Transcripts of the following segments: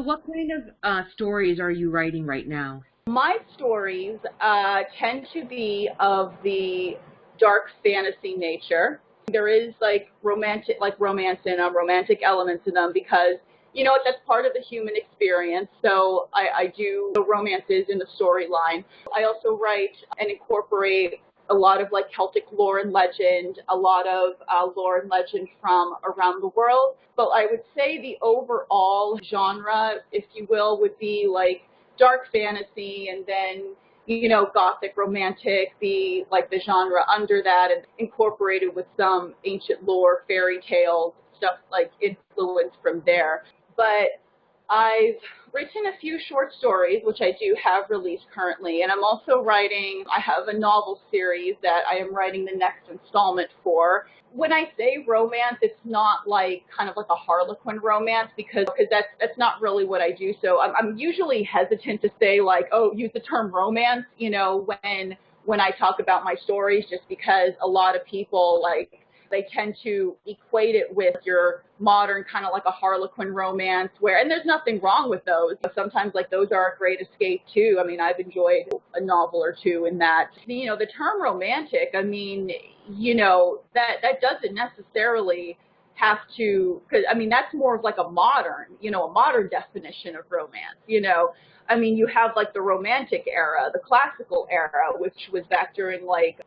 What kind of stories are you writing right now? My stories tend to be of the dark fantasy nature. There is like romance in them, romantic elements in them because that's part of the human experience. So I do the romances in the storyline. I also write and incorporate a lot of like Celtic lore and legend, a lot of lore and legend from around the world. But I would say the overall genre, if you will, would be like dark fantasy and then gothic romantic, the genre under that, and incorporated with some ancient lore, fairy tales, stuff like influence from there. But I've written a few short stories, which I do have released currently, and I have a novel series that I am writing the next installment for. When I say romance, it's not like kind of like a Harlequin romance because that's not really what I do. So I'm usually hesitant to say like, oh, use the term romance, when I talk about my stories, just because a lot of people they tend to equate it with your modern kind of like a Harlequin romance and there's nothing wrong with those. Sometimes like those are a great escape too. I mean, I've enjoyed a novel or two in that. The term romantic, I mean, that doesn't necessarily have to, because I mean, that's more of like a modern definition of romance, I mean, you have like the romantic era, the classical era, which was back during like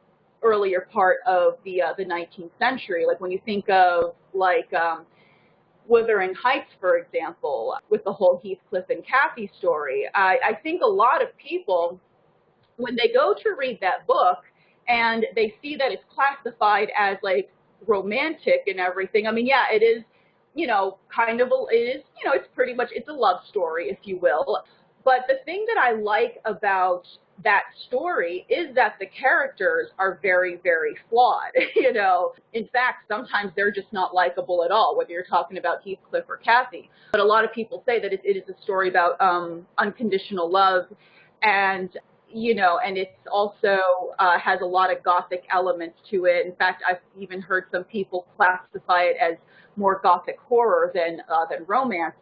earlier part of the 19th century. Like when you think of Wuthering Heights, for example, with the whole Heathcliff and Cathy story, I think a lot of people, when they go to read that book and they see that it's classified as like romantic and everything, I mean, yeah, it is, it's pretty much, it's a love story, if you will. But the thing that I like about that story is that the characters are very, very flawed. In fact, sometimes they're just not likable at all, whether you're talking about Heathcliff or Cathy. But a lot of people say that it is a story about unconditional love, and and it's also has a lot of gothic elements to it. In fact, I've even heard some people classify it as more gothic horror than romance.